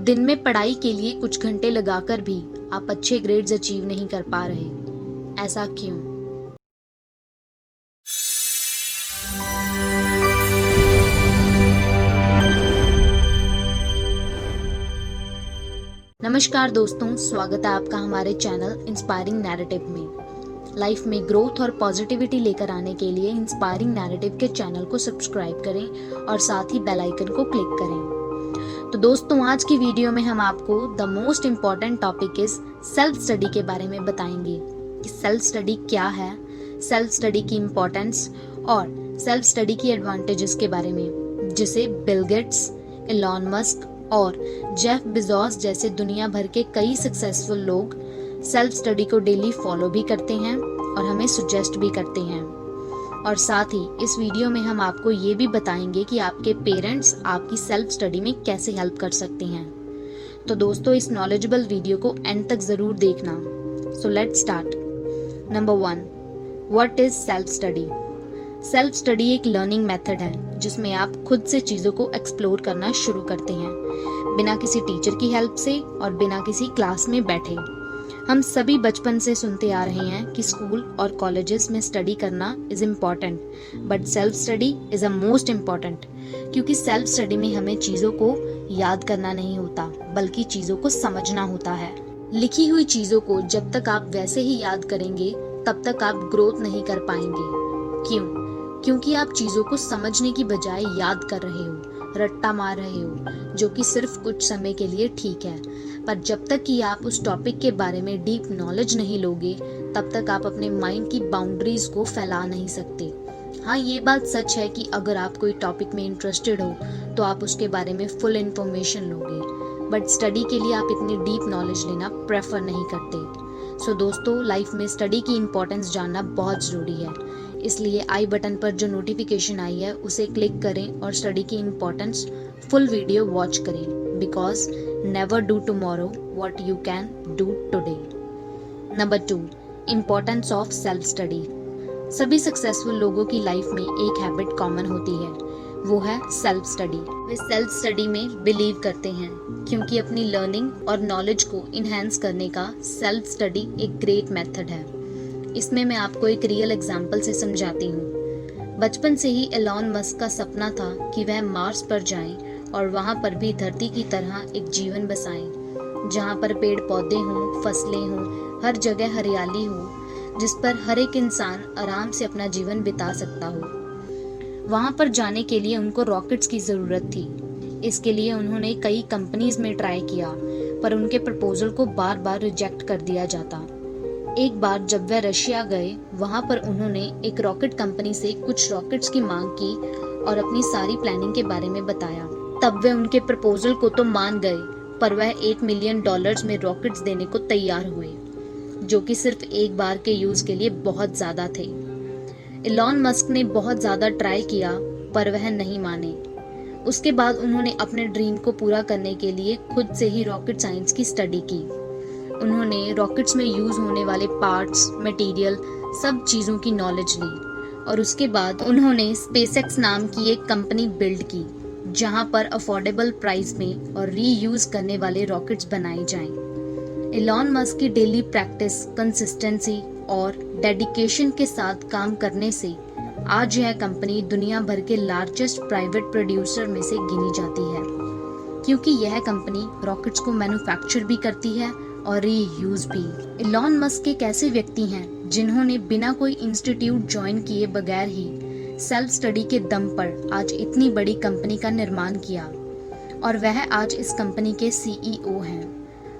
दिन में पढ़ाई के लिए कुछ घंटे लगाकर भी आप अच्छे ग्रेड्स अचीव नहीं कर पा रहे। ऐसा क्यों? नमस्कार दोस्तों, स्वागत है आपका हमारे चैनल इंस्पायरिंग नैरेटिव में। लाइफ में ग्रोथ और पॉजिटिविटी लेकर आने के लिए इंस्पायरिंग नैरेटिव के चैनल को सब्सक्राइब करें और साथ ही बेल आइकन को क्लिक करें। तो दोस्तों, आज की वीडियो में हम आपको the most important topic is self study के बारे में बताएंगे कि सेल्फ स्टडी क्या है, सेल्फ स्टडी की इम्पोर्टेंस और सेल्फ स्टडी की एडवांटेजेस के बारे में, जिसे बिल गेट्स, एलॉन मस्क और जेफ बेजोस जैसे दुनिया भर के कई सक्सेसफुल लोग सेल्फ स्टडी को डेली फॉलो भी करते हैं और हमें सुजेस्ट भी करते हैं। और साथ ही इस वीडियो में हम आपको ये भी बताएंगे कि आपके पेरेंट्स आपकी सेल्फ स्टडी में कैसे हेल्प कर सकते हैं। तो दोस्तों, इस नॉलेजेबल वीडियो को एंड तक जरूर देखना। So let's start. Number 1, what is self study? Self study एक लर्निंग मेथड है जिसमें आप खुद से चीज़ों को एक्सप्लोर करना शुरू करते हैं, बिना किसी टीचर की हेल्प से और बिना किसी क्लास में बैठे। हम सभी बचपन से सुनते आ रहे हैं कि स्कूल और कॉलेजेस में स्टडी करना is important, but self study is a most important, क्योंकि सेल्फ स्टडी में हमें चीज़ों को याद करना नहीं होता, बल्कि चीज़ों को समझना होता है। लिखी हुई चीज़ों को जब तक आप वैसे ही याद करेंगे तब तक आप ग्रोथ नहीं कर पाएंगे। क्यों? क्योंकि आप चीज़ों को समझने की बजाय याद कर रहे हो, रट्टा मार रहे हो, जो कि सिर्फ कुछ समय के लिए ठीक है, पर जब तक कि आप उस टॉपिक के बारे में डीप नॉलेज नहीं लोगे तब तक आप अपने माइंड की बाउंड्रीज को फैला नहीं सकते। हाँ, ये बात सच है कि अगर आप कोई टॉपिक में इंटरेस्टेड हो तो आप उसके बारे में फुल इन्फॉर्मेशन लोगे, बट स्टडी के लिए आप इतनी डीप नॉलेज लेना प्रेफर नहीं करते। सो दोस्तों, लाइफ में स्टडी की इम्पोर्टेंस जानना बहुत ज़रूरी है, इसलिए आई बटन पर जो नोटिफिकेशन आई है उसे क्लिक करें और स्टडी की इम्पोर्टेंस फुल वीडियो वॉच करें, because never do tomorrow what you can do today. Number 2, importance of self study. सभी सक्सेसफुल लोगों की लाइफ में एक हैबिट कॉमन होती है, वो है सेल्फ स्टडी। वे सेल्फ स्टडी में बिलीव करते हैं क्योंकि अपनी लर्निंग और नॉलेज को इन्हेंस करने का सेल्फ स्टडी एक ग्रेट मेथड है। इसमें मैं आपको एक रियल एग्जाम्पल से समझाती हूँ। बचपन से ही एलॉन मस्क का सपना था कि वह मार्स पर जाएं और वहाँ पर भी धरती की तरह एक जीवन बसाएं, जहाँ पर पेड़ पौधे हों, फसलें हों, हर जगह हरियाली हो, जिस पर हर एक इंसान आराम से अपना जीवन बिता सकता हो। वहाँ पर जाने के लिए उनको रॉकेट्स की ज़रूरत थी। इसके लिए उन्होंने कई कंपनीज में ट्राई किया, पर उनके प्रपोजल को बार बार रिजेक्ट कर दिया जाता। एक बार जब वह रशिया गए, वहाँ पर उन्होंने एक रॉकेट कंपनी से कुछ रॉकेट्स की मांग की और अपनी सारी प्लानिंग के बारे में बताया। तब वे उनके प्रपोजल को तो मान गए, पर वह $1 मिलियन में रॉकेट्स देने को तैयार हुए, जो कि सिर्फ एक बार के यूज के लिए बहुत ज्यादा थे। एलॉन मस्क ने बहुत ज्यादा ट्राई किया, पर वह नहीं माने। उसके बाद उन्होंने अपने ड्रीम को पूरा करने के लिए खुद से ही रॉकेट साइंस की स्टडी की। उन्होंने रॉकेट्स में यूज होने वाले पार्ट्स, मटेरियल, सब चीज़ों की नॉलेज ली और उसके बाद उन्होंने स्पेसएक्स नाम की एक कंपनी बिल्ड की, जहां पर अफोर्डेबल प्राइस में और रीयूज करने वाले रॉकेट्स बनाए जाएं। एलॉन मस्क की डेली प्रैक्टिस, कंसिस्टेंसी और डेडिकेशन के साथ काम करने से आज यह कंपनी दुनिया भर के लार्जेस्ट प्राइवेट प्रोड्यूसर में से गिनी जाती है, क्योंकि यह कंपनी रॉकेट्स को मैन्युफैक्चर भी करती है और रीयूज भी। एलॉन मस्क एक ऐसे व्यक्ति हैं जिन्होंने बिना कोई इंस्टीट्यूट ज्वाइन किए बगैर ही सेल्फ स्टडी के दम पर आज इतनी बड़ी कंपनी का निर्माण किया और वह आज इस कंपनी के सीईओ हैं।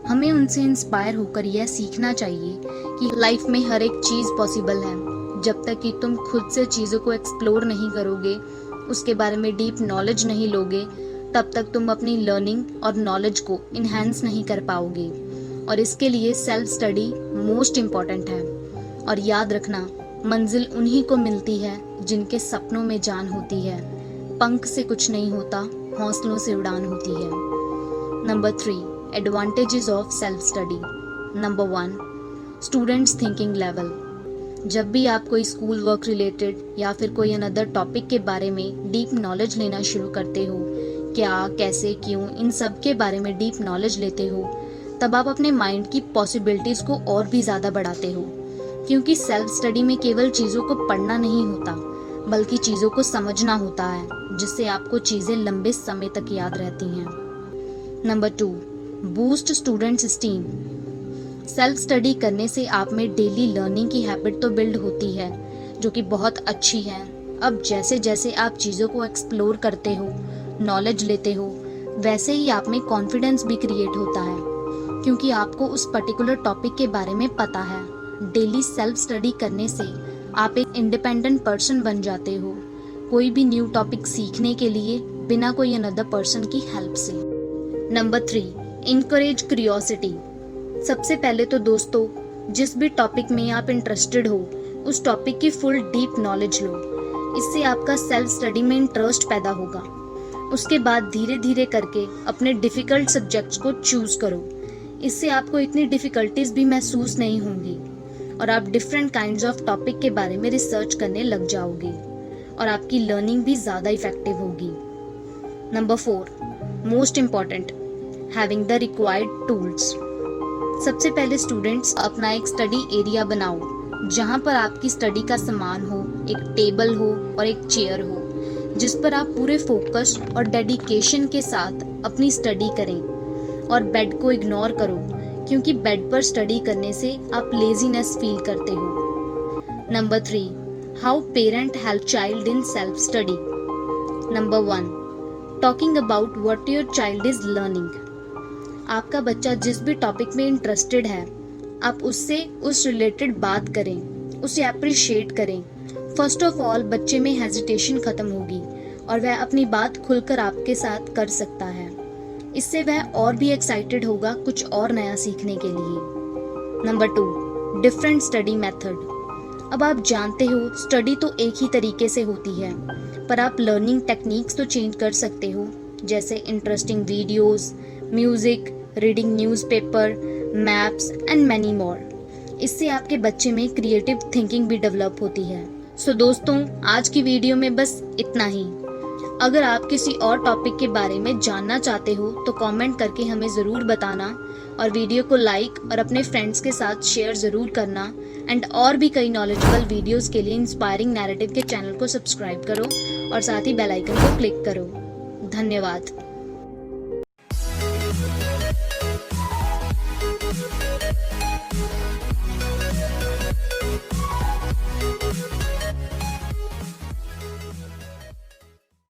हमें उनसे इंस्पायर होकर यह सीखना चाहिए कि लाइफ में हर एक चीज़ पॉसिबल है। जब तक कि तुम खुद से चीज़ों को एक्सप्लोर नहीं करोगे, उसके बारे में डीप नॉलेज नहीं लोगे, तब तक तुम अपनी लर्निंग और नॉलेज को इन्हेंस नहीं कर पाओगे। और इसके लिए सेल्फ स्टडी मोस्ट इम्पॉर्टेंट है। और याद रखना, मंजिल उन्हीं को मिलती है जिनके सपनों में जान होती है। पंख से कुछ नहीं होता, हौसलों से उड़ान होती है। Number 3, advantages of self study. Number 1, students thinking level. जब भी आप कोई स्कूल वर्क रिलेटेड या फिर कोई अनदर टॉपिक के बारे में डीप नॉलेज लेना शुरू करते हो, क्या, कैसे, क्यों, इन सब के बारे में डीप नॉलेज लेते हो, तब आप अपने माइंड की पॉसिबिलिटीज़ को और भी ज़्यादा बढ़ाते हो। क्योंकि सेल्फ स्टडी में केवल चीज़ों को पढ़ना नहीं होता, बल्कि चीज़ों को समझना होता है, जिससे आपको चीज़ें लंबे समय तक याद रहती हैं। Number 2, boost students steam. Self study करने से आप में डेली लर्निंग की हैबिट तो बिल्ड होती है, जो कि बहुत अच्छी है। अब जैसे जैसे आप चीज़ों को एक्सप्लोर करते हो, नॉलेज लेते हो, वैसे ही आप में कॉन्फिडेंस भी क्रिएट होता है, क्योंकि आपको उस पर्टिकुलर टॉपिक के बारे में पता है। डेली सेल्फ स्टडी करने से आप एक इंडिपेंडेंट पर्सन बन जाते हो, कोई भी न्यू टॉपिक सीखने के लिए बिना कोई अनदर पर्सन की हेल्प से। Number 3, encourage curiosity. सबसे पहले तो दोस्तों, जिस भी टॉपिक में आप इंटरेस्टेड हो, उस टॉपिक की फुल डीप नॉलेज लो। इससे आपका सेल्फ स्टडी में इंटरेस्ट पैदा होगा। उसके बाद धीरे धीरे करके अपने डिफ़िकल्ट सब्जेक्ट्स को चूज़ करो। इससे आपको इतनी डिफ़िकल्टीज भी महसूस नहीं होंगी और आप डिफरेंट काइंड्स ऑफ टॉपिक के बारे में रिसर्च करने लग जाओगे और आपकी लर्निंग भी ज़्यादा इफेक्टिव होगी। Number 4, most important, having the required tools. सबसे पहले स्टूडेंट्स अपना एक स्टडी एरिया बनाओ, जहाँ पर आपकी स्टडी का सामान हो, एक टेबल हो और एक चेयर हो, जिस पर आप पूरे फोकस और डेडिकेशन के साथ अपनी स्टडी करें। और बेड को इग्नोर करो, क्योंकि बेड पर स्टडी करने से आप लेजीनेस फील करते हो। Number 3, how parent help child in self study. Number 1, talking about what your child is learning. आपका बच्चा जिस भी टॉपिक में इंटरेस्टेड है, आप उससे उस रिलेटेड बात करें, उसे अप्रिशिएट करें। फर्स्ट ऑफ ऑल बच्चे में हेजिटेशन खत्म होगी और वह अपनी बात खुलकर आपके साथ कर सकता है। इससे वह और भी एक्साइटेड होगा कुछ और नया सीखने के लिए। Number 2, different study method. अब आप जानते हो स्टडी तो एक ही तरीके से होती है, पर आप लर्निंग टेक्निक्स तो चेंज कर सकते हो, जैसे interesting videos, music, reading newspaper, maps and many more. इससे आपके बच्चे में क्रिएटिव थिंकिंग भी डेवलप होती है। सो दोस्तों, आज की वीडियो में बस इतना ही। अगर आप किसी और टॉपिक के बारे में जानना चाहते हो तो कमेंट करके हमें ज़रूर बताना और वीडियो को लाइक और अपने फ्रेंड्स के साथ शेयर ज़रूर करना। एंड और भी कई नॉलेजेबल वीडियोस के लिए इंस्पायरिंग नैरेटिव के चैनल को सब्सक्राइब करो और साथ ही बेल आइकन को क्लिक करो। धन्यवाद।